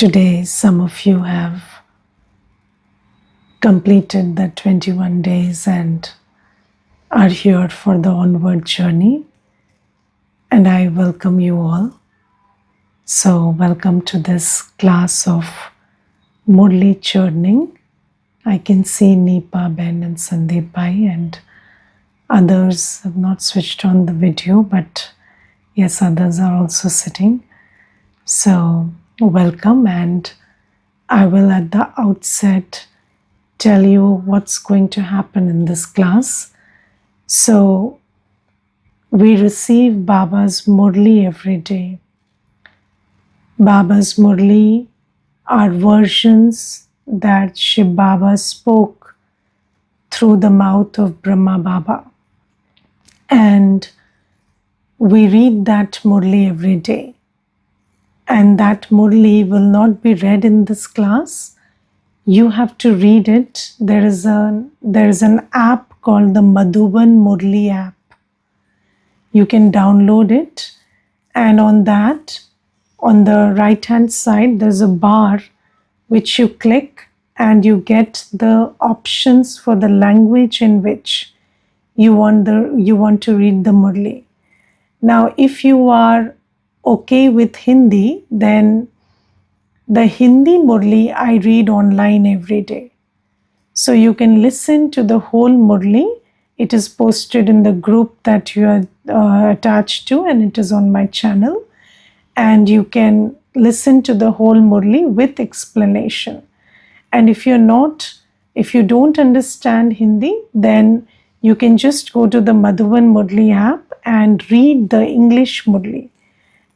Today, some of you have completed the 21 days and are here for the onward journey, and I welcome you all. So, welcome to this class of Murli churning. I can see Nipa, Ben, and Sandeep Bhai, and others have not switched on the video, but yes, others are also sitting. So, welcome, and I will at the outset tell you what's going to happen in this class. So, we receive Baba's Murli every day. Baba's Murli are versions that Shiv Baba spoke through the mouth of Brahma Baba. And we read that Murli every day. And that Murli will not be read in this class. You have to read it. There is an app called the Madhuban Murli app. You can download it, and on that, on the right hand side, there's a bar which you click and you get the options for the language in which you want to read the Murli. Now, if you are okay with Hindi, then the Hindi Murli I read online every day. So you can listen to the whole Murli. It is posted in the group that you are attached to, and it is on my channel. And you can listen to the whole Murli with explanation. And if you don't understand Hindi, then you can just go to the Madhuban Murli app and read the English Murli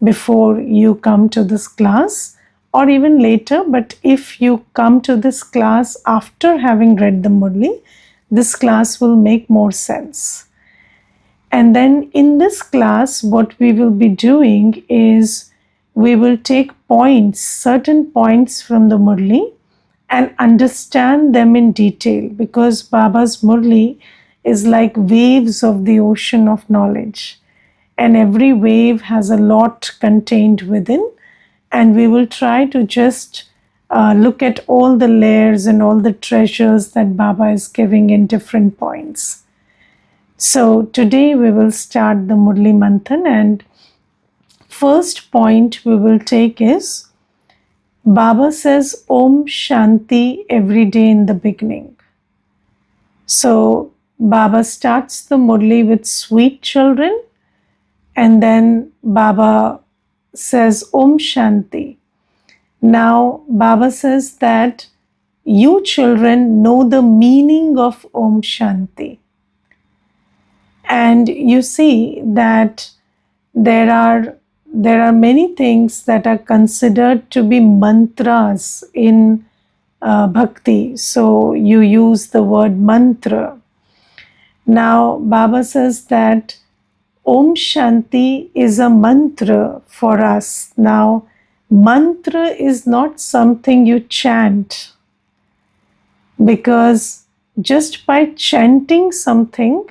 before you come to this class, or even later. But if you come to this class after having read the Murli, this class will make more sense. And then in this class, what we will be doing is we will take points, certain points from the Murli, and understand them in detail, because Baba's Murli is like waves of the ocean of knowledge, and every wave has a lot contained within, and we will try to just look at all the layers and all the treasures that Baba is giving in different points. So today we will start the Murli Manthan, and first point we will take is Baba says Om Shanti every day in the beginning. So Baba starts the Murli with sweet children, and then Baba says Om Shanti. Now Baba says that you children know the meaning of Om Shanti. And you see that there are many things that are considered to be mantras in bhakti. So you use the word mantra. Now Baba says that Om Shanti is a mantra for us. Now, mantra is not something you chant, because just by chanting something,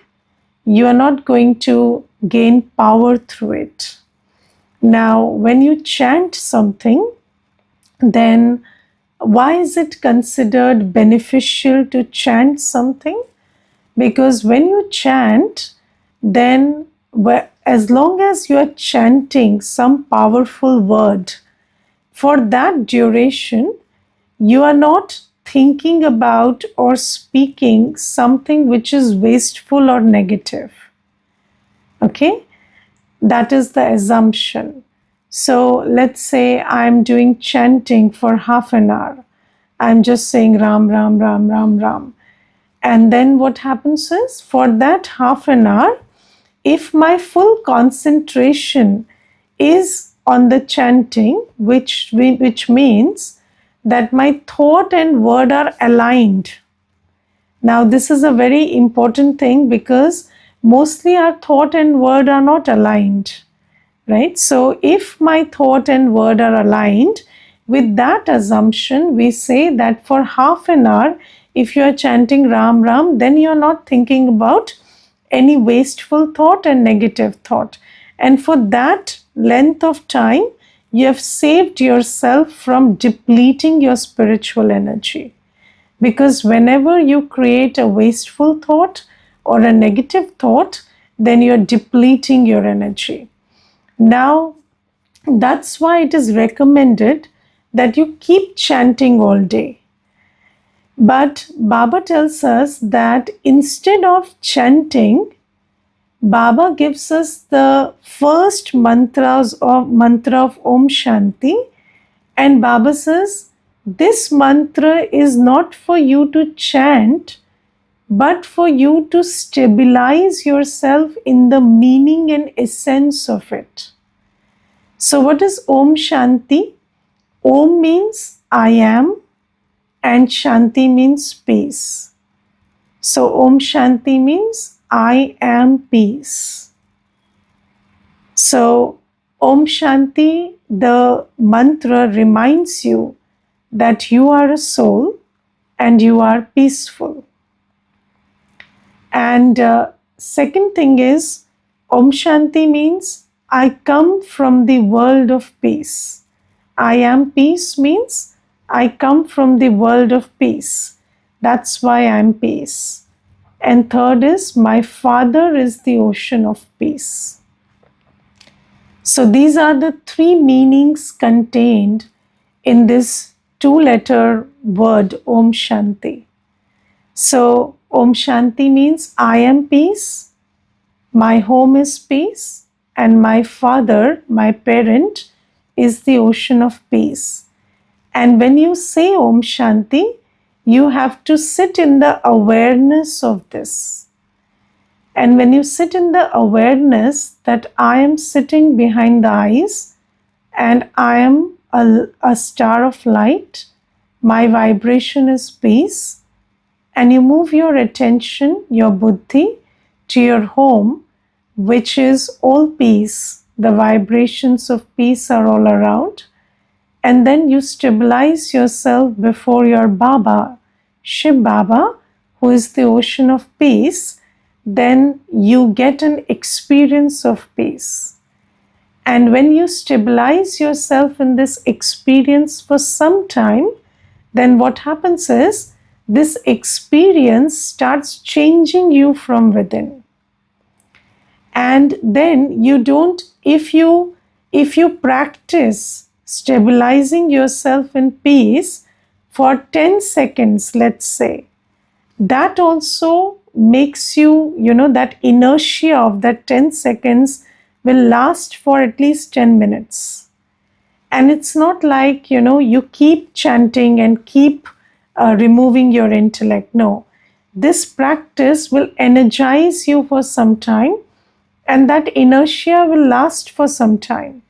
you are not going to gain power through it. Now, when you chant something, then why is it considered beneficial to chant something? Because when you chant, then as long as you are chanting some powerful word, for that duration, you are not thinking about or speaking something which is wasteful or negative. Okay? That is the assumption. So let's say I'm doing chanting for half an hour. I'm just saying Ram, Ram, Ram, Ram, Ram. And then what happens is, for that half an hour, if my full concentration is on the chanting, which means that my thought and word are aligned. Now, this is a very important thing, because mostly our thought and word are not aligned, right? So, if my thought and word are aligned, with that assumption, we say that for half an hour, if you are chanting Ram Ram, then you are not thinking about any wasteful thought and negative thought. And for that length of time, you have saved yourself from depleting your spiritual energy. Because whenever you create a wasteful thought or a negative thought, then you're depleting your energy. Now, that's why it is recommended that you keep chanting all day. But Baba tells us that instead of chanting, Baba gives us the first mantra of Om Shanti, and Baba says this mantra is not for you to chant, but for you to stabilize yourself in the meaning and essence of it. So, what is Om Shanti? Om means I am, and Shanti means peace. So, Om Shanti means I am peace. So, Om Shanti, the mantra reminds you that you are a soul and you are peaceful. And second thing is, Om Shanti means I come from the world of peace. I am peace means I come from the world of peace. That's why I am peace. And third is, my Father is the ocean of peace. So these are the three meanings contained in this two-letter word Om Shanti. So Om Shanti means I am peace, my home is peace, and my father, my parent, is the ocean of peace. And when you say Om Shanti, you have to sit in the awareness of this. And when you sit in the awareness that I am sitting behind the eyes and I am a star of light, my vibration is peace, and you move your attention, your buddhi, to your home, which is all peace. The vibrations of peace are all around. And then you stabilize yourself before your Baba, Shiv Baba, who is the ocean of peace. Then you get an experience of peace. And when you stabilize yourself in this experience for some time, then what happens is this experience starts changing you from within. And then you don't, if you practice stabilizing yourself in peace for 10 seconds, let's say, that also makes you, that inertia of that 10 seconds will last for at least 10 minutes. And it's not like, you keep chanting and keep removing your intellect. No, this practice will energize you for some time, and that inertia will last for some time.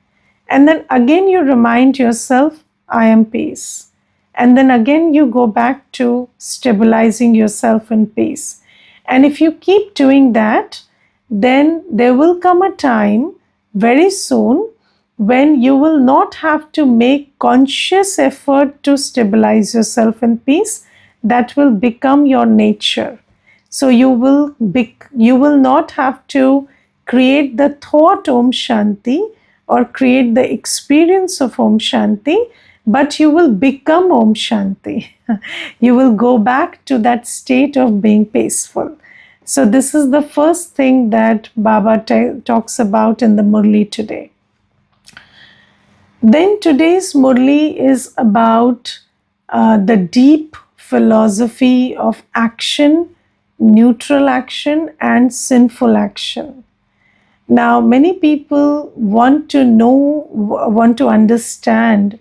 And then again you remind yourself, I am peace. And then again you go back to stabilizing yourself in peace. And if you keep doing that, then there will come a time very soon when you will not have to make conscious effort to stabilize yourself in peace. That will become your nature. So you will not have to create the thought Om Shanti or create the experience of Om Shanti, but you will become Om Shanti. You will go back to that state of being peaceful. So this is the first thing that Baba talks about in the Murli today. Then today's Murli is about the deep philosophy of action, neutral action, and sinful action. Now, many people want to understand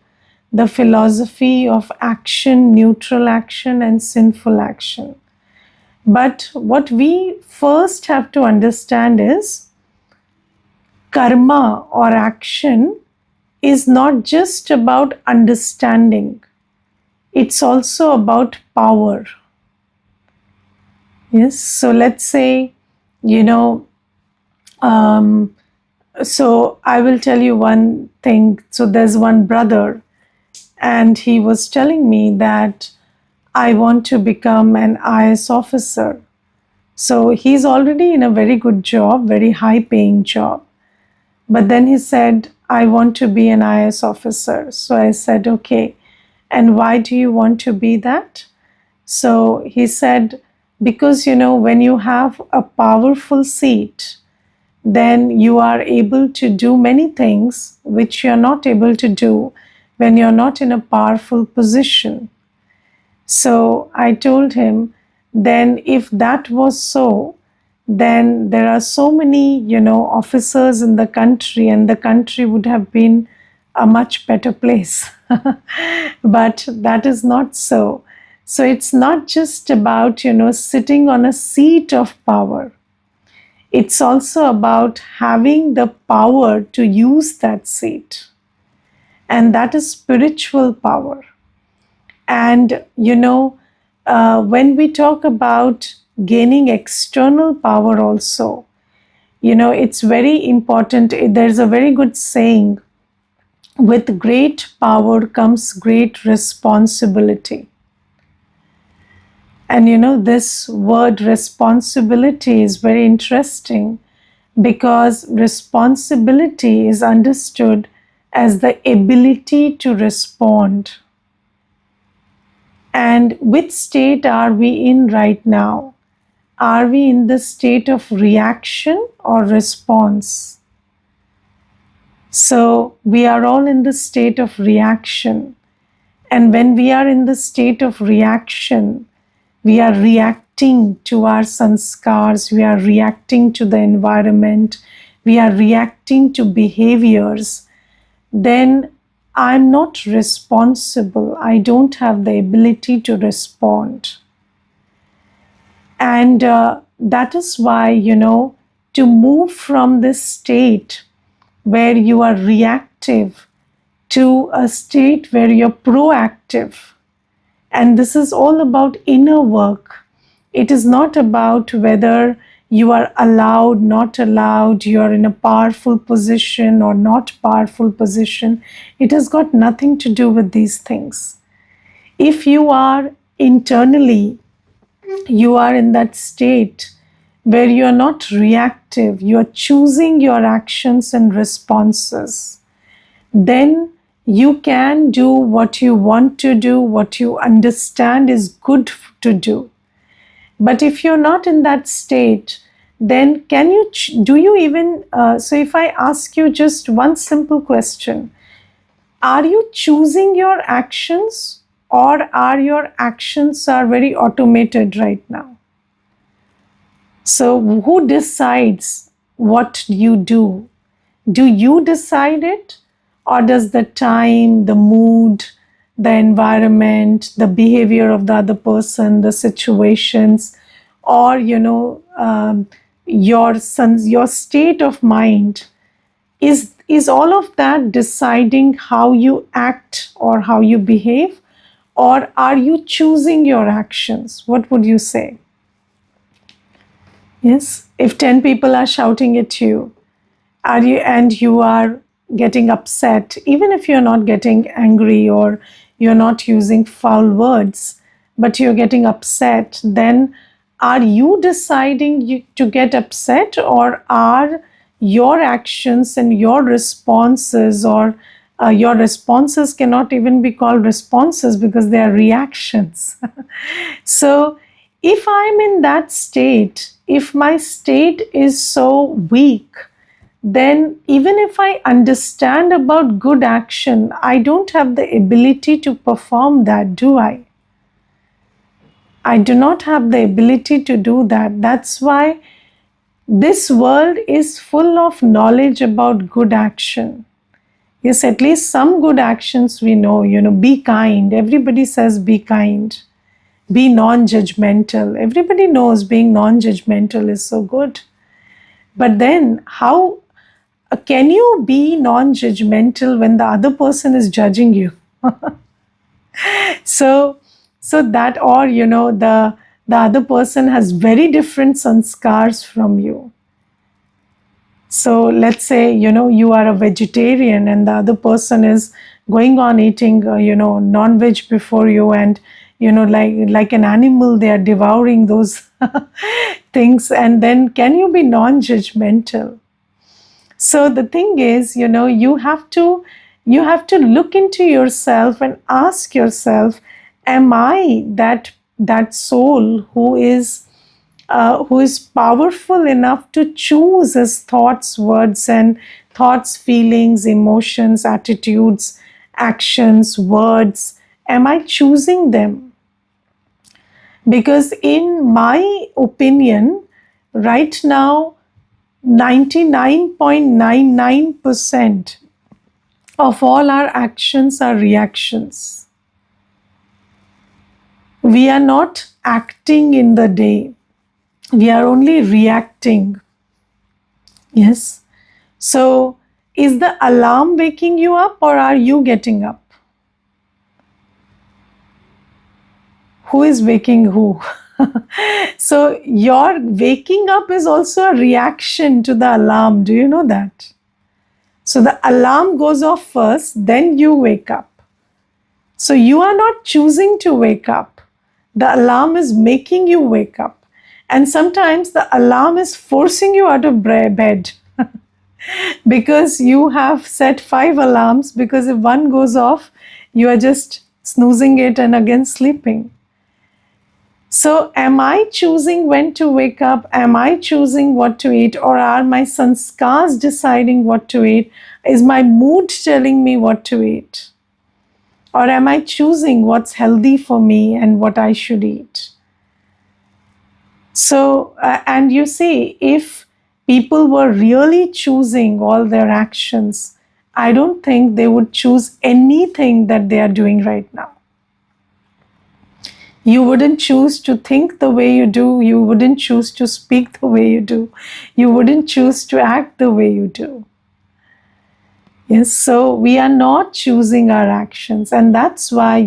the philosophy of action, neutral action, and sinful action. But what we first have to understand is karma or action is not just about understanding, it's also about power. Yes, so let's say, so I will tell you one thing. So there's one brother, and he was telling me that I want to become an IS officer. So he's already in a very good job, very high paying job. But then he said, I want to be an IAS officer. So I said, okay. And why do you want to be that? So he said, because, when you have a powerful seat, then you are able to do many things which you're not able to do when you're not in a powerful position. So I told him, then if that was so, then there are so many, officers in the country, and the country would have been a much better place. But that is not so. So it's not just about, sitting on a seat of power. It's also about having the power to use that seat. And that is spiritual power. And, when we talk about gaining external power also, it's very important. There's a very good saying, with great power comes great responsibility. And this word responsibility is very interesting, because responsibility is understood as the ability to respond. And which state are we in right now? Are we in the state of reaction or response? So we are all in the state of reaction. And when we are in the state of reaction, we are reacting to our sanskars, we are reacting to the environment, we are reacting to behaviors, then I'm not responsible. I don't have the ability to respond. And that is why, to move from this state where you are reactive to a state where you're proactive. And this is all about inner work. It is not about whether you are allowed, not allowed, you are in a powerful position or not powerful position. It has got nothing to do with these things. If you are internally, you are in that state where you are not reactive, you are choosing your actions and responses, then you can do what you want to do, what you understand is good to do. But if you're not in that state, then do you even, so if I ask you just one simple question, are you choosing your actions, or are your actions are very automated right now? So who decides what you do? Do you decide it, or does the time, the mood, the environment, the behavior of the other person, the situations, or your state of mind, is all of that deciding how you act or how you behave, or are you choosing your actions? What would you say? Yes, if 10 people are shouting at you, and you are getting upset, even if you're not getting angry or you're not using foul words, but you're getting upset, then are you deciding to get upset, or are your actions and your responses, or your responses cannot even be called responses because they are reactions. So if I'm in that state, if my state is so weak, then even if I understand about good action, I don't have the ability to perform that, do I? I do not have the ability to do that. That's why this world is full of knowledge about good action. Yes, at least some good actions we know, be kind. Everybody says be kind. Be non-judgmental. Everybody knows being non-judgmental is so good. But then how can you be non-judgmental when the other person is judging you? so that, or the other person has very different sanskars from you. So let's say you are a vegetarian and the other person is going on eating non-veg before you, and like an animal they are devouring those things, and then can you be non-judgmental? So the thing is, you have to look into yourself and ask yourself, am I that soul who is powerful enough to choose his thoughts, words, and thoughts, feelings, emotions, attitudes, actions, words? Am I choosing them? Because, in my opinion, right now, 99.99% of all our actions are reactions. We are not acting in the day, we are only reacting. Yes. So, is the alarm waking you up, or are you getting up? Who is waking who? So, your waking up is also a reaction to the alarm. Do you know that? So, the alarm goes off first, then you wake up. So, you are not choosing to wake up. The alarm is making you wake up. And sometimes the alarm is forcing you out of bed because you have set 5 alarms, because if one goes off, you are just snoozing it and again sleeping. So, am I choosing when to wake up? Am I choosing what to eat? Or are my sanskars deciding what to eat? Is my mood telling me what to eat? Or am I choosing what's healthy for me and what I should eat? So, and you see, if people were really choosing all their actions, I don't think they would choose anything that they are doing right now. You wouldn't choose to think the way you do. You wouldn't choose to speak the way you do. You wouldn't choose to act the way you do. Yes, so we are not choosing our actions. And that's why,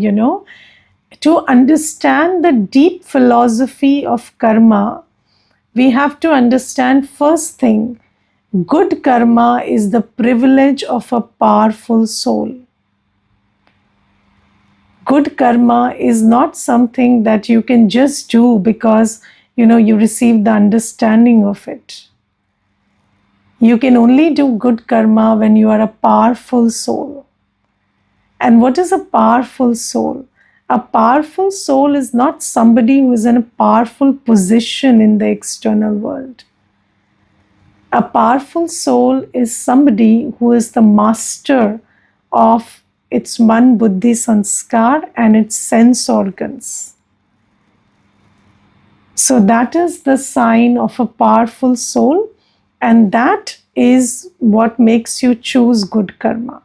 to understand the deep philosophy of karma, we have to understand first thing, good karma is the privilege of a powerful soul. Good karma is not something that you can just do because you receive the understanding of it. You can only do good karma when you are a powerful soul. And what is a powerful soul? A powerful soul is not somebody who is in a powerful position in the external world. A powerful soul is somebody who is the master of its man, buddhi, sanskar and its sense organs. So that is the sign of a powerful soul, and that is what makes you choose good karma.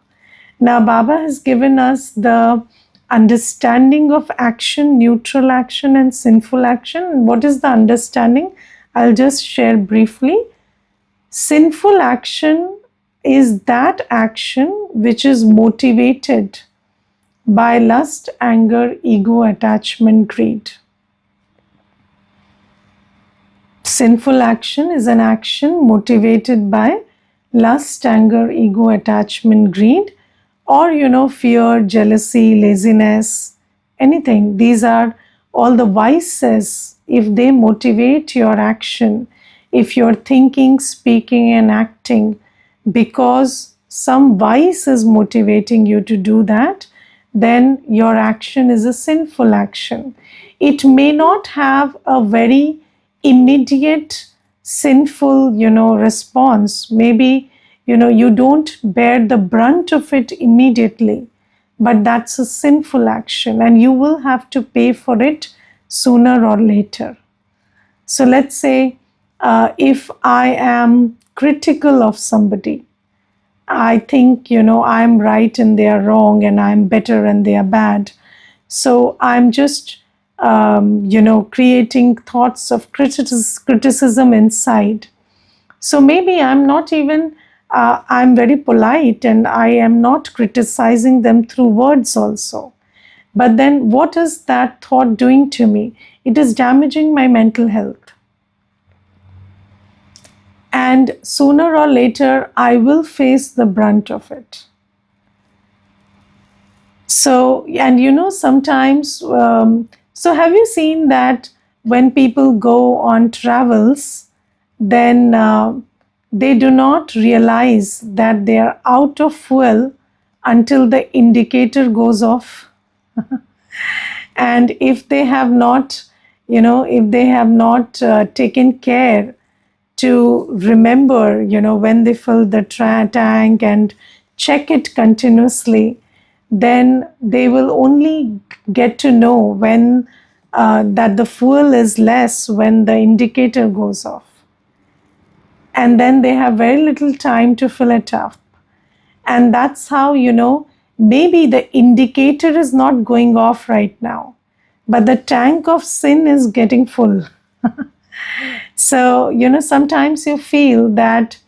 Now, Baba has given us the understanding of action, neutral action, and sinful action. What is the understanding? I'll just share briefly. Sinful action is that action which is motivated by lust, anger, ego, attachment, greed. Sinful action is an action motivated by lust, anger, ego, attachment, greed, or fear, jealousy, laziness, anything. These are all the vices. If they motivate your action, if you're thinking, speaking, and acting because some vice is motivating you to do that, then your action is a sinful action. It may not have a very immediate sinful response. Maybe you don't bear the brunt of it immediately, but that's a sinful action and you will have to pay for it sooner or later. So let's say if I am critical of somebody, I think I'm right and they are wrong, and I'm better and they are bad. So I'm just creating thoughts of criticism inside. So maybe I'm not even I'm very polite and I am not criticizing them through words also. But then what is that thought doing to me? It is damaging my mental health. And sooner or later, I will face the brunt of it. So, and sometimes, so have you seen that when people go on travels, then they do not realize that they are out of fuel until the indicator goes off. And if they have not, if they have not taken care to remember, when they fill the tank and check it continuously, then they will only get to know when that the fuel is less when the indicator goes off. And then they have very little time to fill it up. And that's how, maybe the indicator is not going off right now, but the tank of sin is getting full. So, sometimes you feel that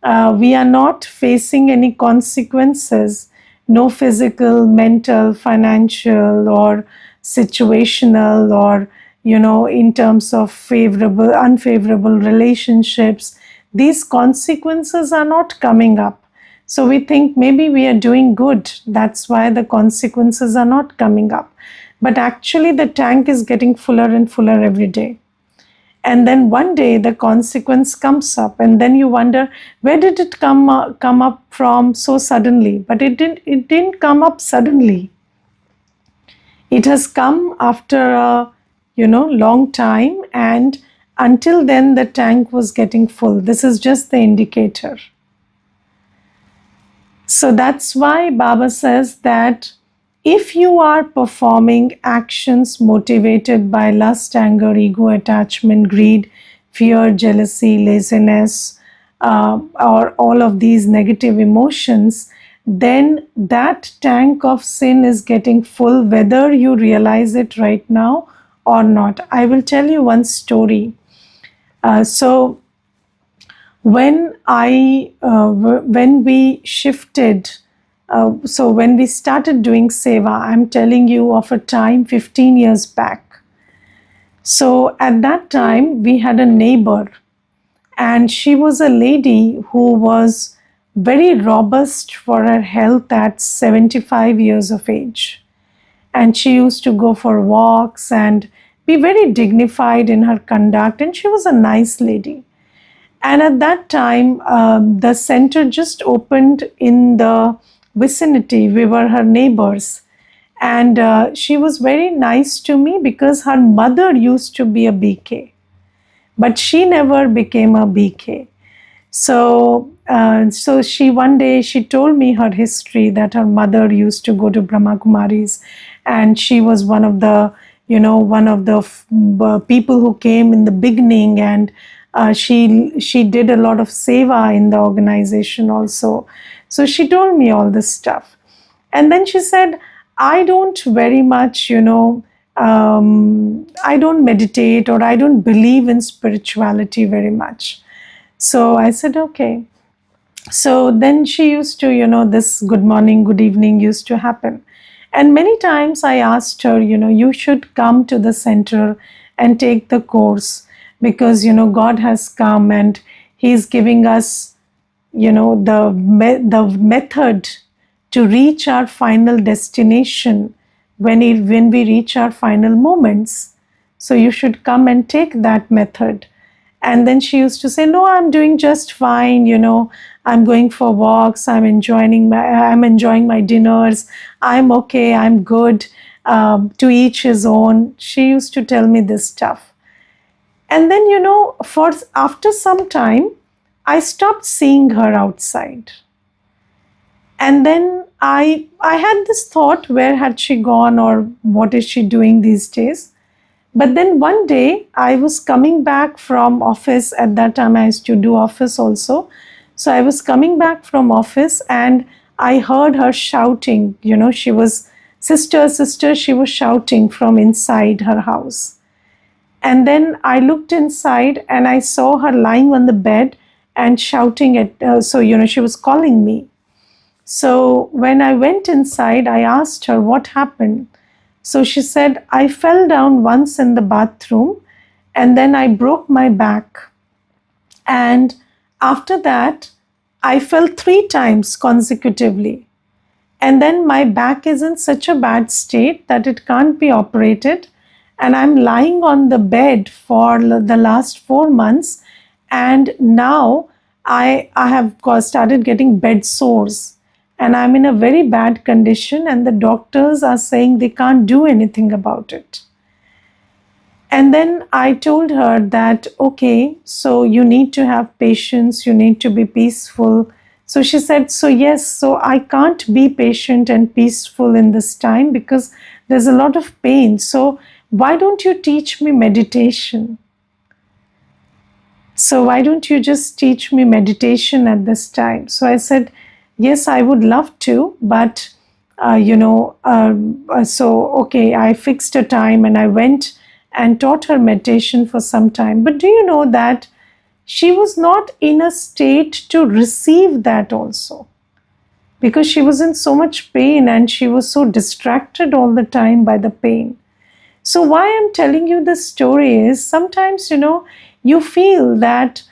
we are not facing any consequences, no physical, mental, financial, or situational, or, in terms of favorable, unfavorable relationships. These consequences are not coming up. So we think maybe we are doing good. That's why the consequences are not coming up. But actually, the tank is getting fuller and fuller every day. And then one day the consequence comes up, and then you wonder, where did it come up from so suddenly? But it didn't come up suddenly. It has come after a long time, and until then the tank was getting full. This is just the indicator. So that's why Baba says that if you are performing actions motivated by lust, anger, ego, attachment, greed, fear, jealousy, laziness, or all of these negative emotions, then that tank of sin is getting full, whether you realize it right now or not. I will tell you one story. So when we shifted, so when we started doing seva, I'm telling you of a time 15 years back. So at that time we had a neighbor, and she was a lady who was very robust for her health at 75 years of age. And she used to go for walks and be very dignified in her conduct, and she was a nice lady. And at that time, the center just opened in the vicinity. We were her neighbors. And she was very nice to me because her mother used to be a BK, but she never became a BK. So she one day she told me her history, that her mother used to go to Brahma Kumaris, and she was one of the people who came in the beginning, and she did a lot of seva in the organization also. So she told me all this stuff, and then she said, I don't very much, I don't meditate, or I don't believe in spirituality very much. So I said, okay. So then she used to, this good morning, good evening used to happen. And many times I asked her, you should come to the center and take the course, because, God has come and He's giving us, the method to reach our final destination when we reach our final moments. So you should come and take that method. And then she used to say, no, I'm doing just fine, I'm going for walks, I'm enjoying my dinners, I'm okay, I'm good, to each his own. She used to tell me this stuff. And then, after some time, I stopped seeing her outside. And then I had this thought, where had she gone, or what is she doing these days? But then one day I was coming back from office. At that time I used to do office also. So I was coming back from office, and I heard her shouting. She was, sister, sister, she was shouting from inside her house. And then I looked inside and I saw her lying on the bed and shouting at, she was calling me. So when I went inside, I asked her what happened. So she said, I fell down once in the bathroom, and then I broke my back. And after that, I fell 3 times consecutively. And then my back is in such a bad state that it can't be operated. And I'm lying on the bed for the last 4 months. And now I have started getting bed sores, and I'm in a very bad condition, and the doctors are saying they can't do anything about it. And then I told her that, okay, so you need to have patience, you need to be peaceful. So she said, so yes, so I can't be patient and peaceful in this time because there's a lot of pain. So why don't you teach me meditation? So why don't you just teach me meditation at this time? So I said, yes, I would love to, but so okay, I fixed a time and I went and taught her meditation for some time. But do you know that she was not in a state to receive that also, because she was in so much pain and she was so distracted all the time by the pain. So, why I'm telling you this story is sometimes, you feel that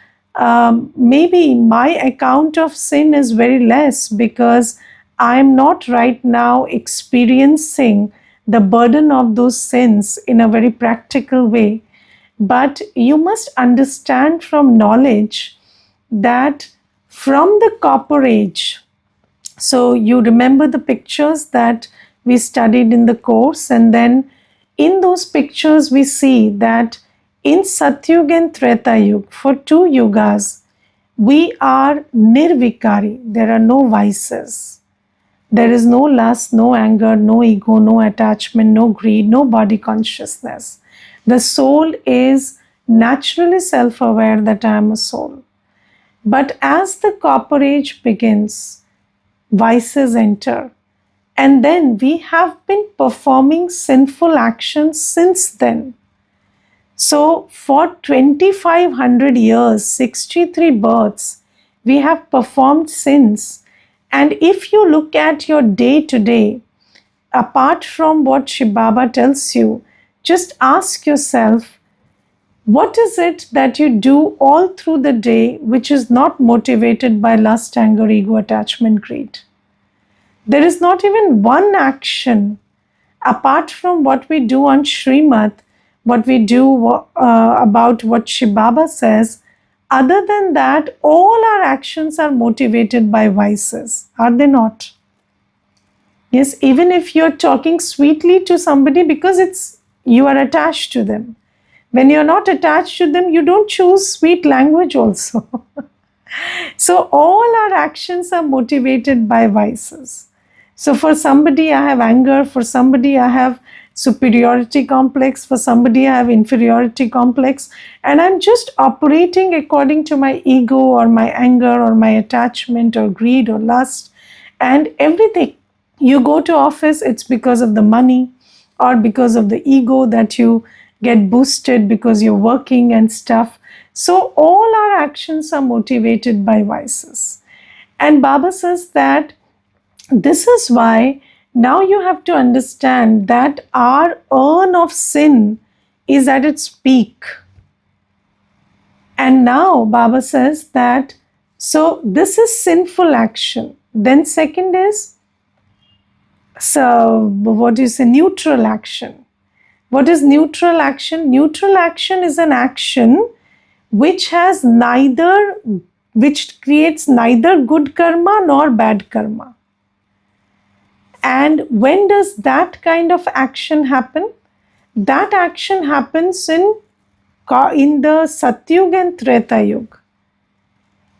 maybe my account of sin is very less because I'm not right now experiencing the burden of those sins in a very practical way. But you must understand from knowledge that from the copper age, so you remember the pictures that we studied in the course, and then in those pictures we see that in Satyug and Treta Yuga, for two yugas, we are nirvikari. There are no vices. There is no lust, no anger, no ego, no attachment, no greed, no body consciousness. The soul is naturally self aware that I am a soul. But as the copper age begins, vices enter. And then we have been performing sinful actions since then. So for 2500 years, 63 births, we have performed sins. And if you look at your day to day, apart from what Shiv Baba tells you, just ask yourself, what is it that you do all through the day which is not motivated by lust, anger, ego, attachment, greed? There is not even one action apart from what we do on Srimad, what we do about what Shiv Baba says. Other than that, all our actions are motivated by vices, are they not? Yes, even if you're talking sweetly to somebody because you are attached to them. When you're not attached to them, you don't choose sweet language also. So all our actions are motivated by vices. So for somebody I have anger, for somebody I have superiority complex, for somebody I have inferiority complex, and I'm just operating according to my ego or my anger or my attachment or greed or lust and everything. You go to office, it's because of the money or because of the ego that you get boosted because you're working and stuff. So all our actions are motivated by vices. And Baba says that this is why now you have to understand that our urn of sin is at its peak. And now Baba says that, so this is sinful action. Then second is, so what is a neutral action? What is neutral action? Neutral action is an action which has which creates neither good karma nor bad karma. And when does that kind of action happen? That action happens in the Satyug and Treta Yuga.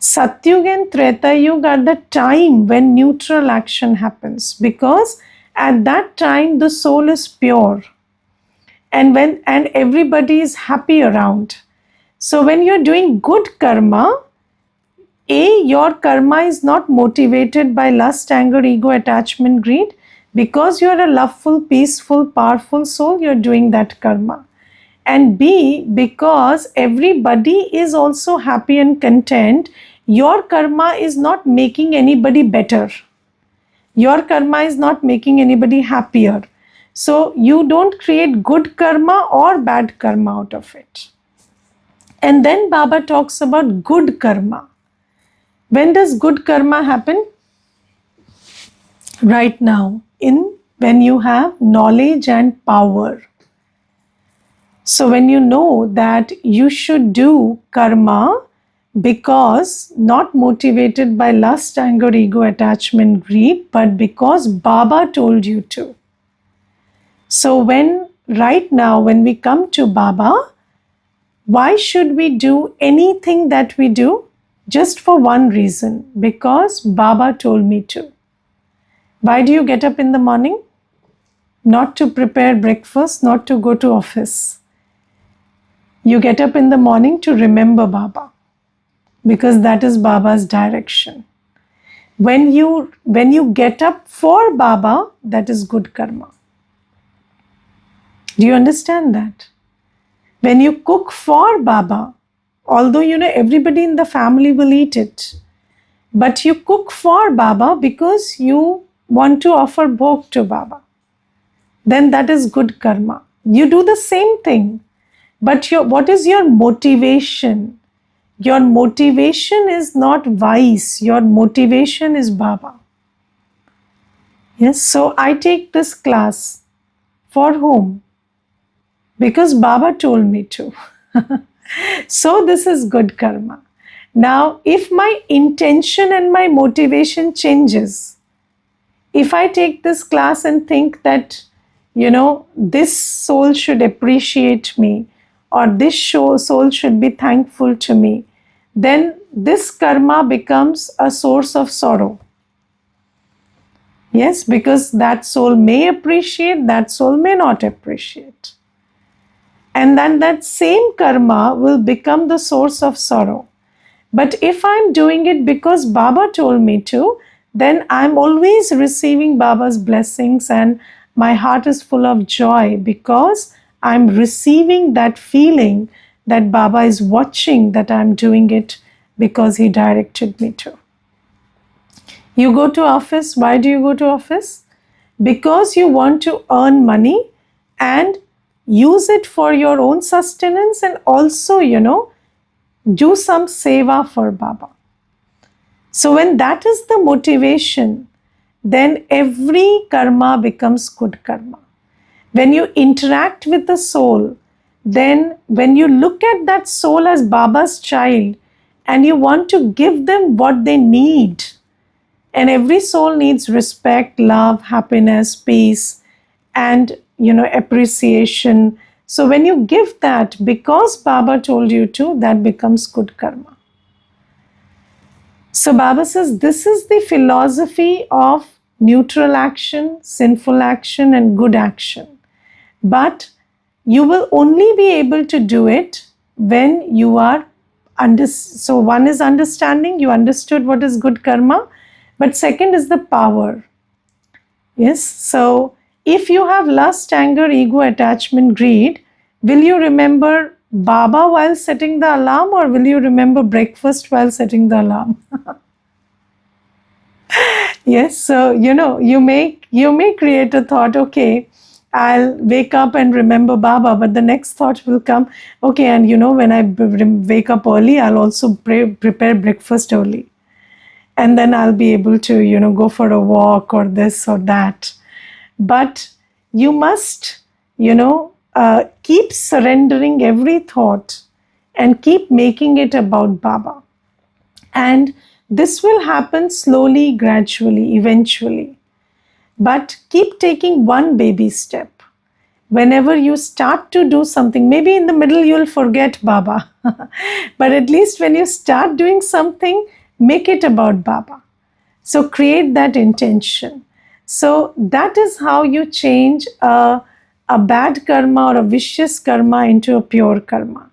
Satyug and Treta Yuga are the time when neutral action happens, because at that time the soul is pure and everybody is happy around. So when you're doing good karma, your karma is not motivated by lust, anger, ego, attachment, greed. Because you're a loveful, peaceful, powerful soul, you're doing that karma. And B, because everybody is also happy and content, your karma is not making anybody better. Your karma is not making anybody happier. So you don't create good karma or bad karma out of it. And then Baba talks about good karma. When does good karma happen? Right now, when you have knowledge and power. So when you know that you should do karma because not motivated by lust, anger, ego, attachment, greed, but because Baba told you to. So right now, when we come to Baba, why should we do anything that we do? Just for one reason, because Baba told me to. Why do you get up in the morning? Not to prepare breakfast, not to go to office. You get up in the morning to remember Baba, because that is Baba's direction. When you get up for Baba, that is good karma. Do you understand that? When you cook for Baba, although everybody in the family will eat it, but you cook for Baba because you want to offer bhog to Baba, then that is good karma. You do the same thing, but what is your motivation? Your motivation is not vice, your motivation is Baba. Yes, so I take this class for whom? Because Baba told me to. So this is good karma. Now, if my intention and my motivation changes, if I take this class and think that, this soul should appreciate me, or this soul should be thankful to me, then this karma becomes a source of sorrow. Yes, because that soul may appreciate, that soul may not appreciate. And then that same karma will become the source of sorrow. But if I'm doing it because Baba told me to, then I'm always receiving Baba's blessings and my heart is full of joy because I'm receiving that feeling that Baba is watching that I'm doing it because he directed me to. You go to office. Why do you go to office? Because you want to earn money and use it for your own sustenance and also, do some seva for Baba. So when that is the motivation, then every karma becomes good karma. When you interact with the soul, then when you look at that soul as Baba's child and you want to give them what they need, and every soul needs respect, love, happiness, peace, and appreciation. So when you give that because Baba told you to, that becomes good karma. So Baba says this is the philosophy of neutral action, sinful action, and good action. But you will only be able to do it when you are so one is understanding, you understood what is good karma, but second is the power. Yes, so if you have lust, anger, ego, attachment, greed, will you remember Baba while setting the alarm, or will you remember breakfast while setting the alarm? Yes, so you may create a thought, okay, I'll wake up and remember Baba, but the next thought will come, okay, and when I wake up early, I'll also prepare breakfast early. And then I'll be able to, go for a walk or this or that. But you must, keep surrendering every thought and keep making it about Baba. And this will happen slowly, gradually, eventually. But keep taking one baby step. Whenever you start to do something, maybe in the middle you'll forget Baba, but at least when you start doing something, make it about Baba. So create that intention. So that is how you change a bad karma or a vicious karma into a pure karma.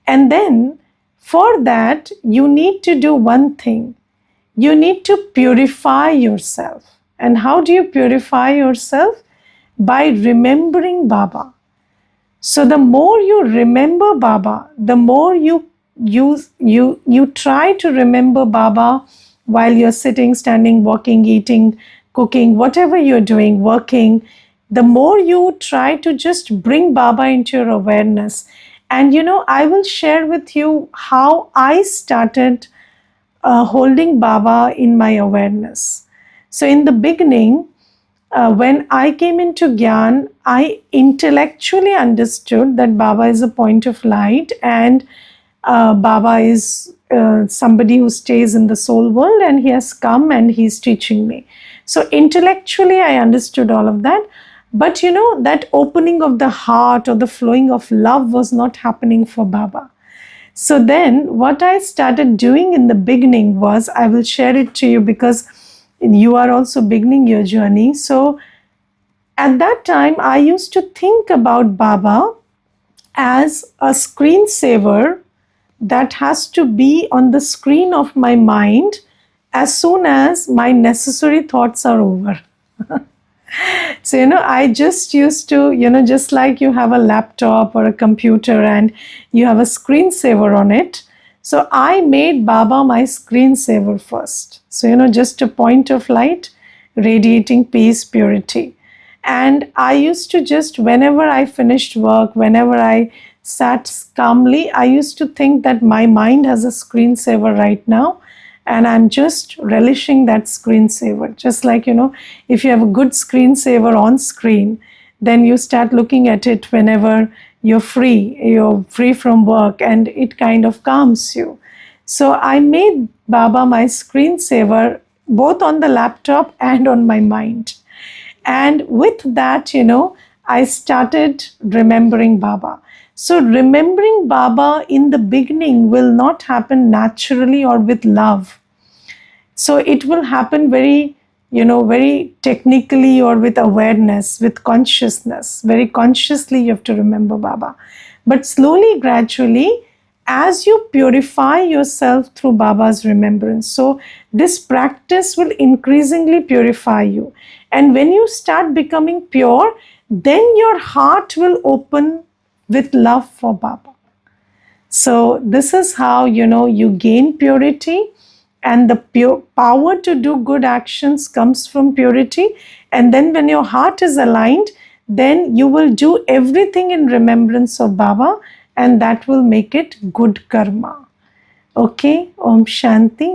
And then for that, you need to do one thing. You need to purify yourself. And how do you purify yourself? By remembering Baba. So the more you remember Baba, the more you try to remember Baba while you're sitting, standing, walking, eating, cooking, whatever you're doing, working, the more you try to just bring Baba into your awareness. And I will share with you how I started holding Baba in my awareness. So in the beginning, when I came into Gyan, I intellectually understood that Baba is a point of light and Baba is somebody who stays in the soul world, and he has come and he's teaching me. So intellectually, I understood all of that. But that opening of the heart or the flowing of love was not happening for Baba. So then, what I started doing in the beginning was, I will share it to you because you are also beginning your journey. So, at that time, I used to think about Baba as a screensaver that has to be on the screen of my mind as soon as my necessary thoughts are over. So, I just used to, just like you have a laptop or a computer and you have a screensaver on it. So, I made Baba my screensaver first. So, just a point of light radiating peace, purity. And I used to just, whenever I finished work, whenever I sat calmly, I used to think that my mind has a screensaver right now, and I'm just relishing that screensaver. Just like, if you have a good screensaver on screen, then you start looking at it whenever you're free from work, and it kind of calms you. So I made Baba my screensaver both on the laptop and on my mind. And with that, I started remembering Baba. So, remembering Baba in the beginning will not happen naturally or with love. So, it will happen very technically or with awareness, with consciousness. Very consciously, you have to remember Baba. But slowly, gradually, as you purify yourself through Baba's remembrance, so this practice will increasingly purify you. And when you start becoming pure, then your heart will open with love for Baba. So this is how you gain purity, and the pure power to do good actions comes from purity. And then when your heart is aligned, then you will do everything in remembrance of Baba, and that will make it good karma. Okay, Om Shanti.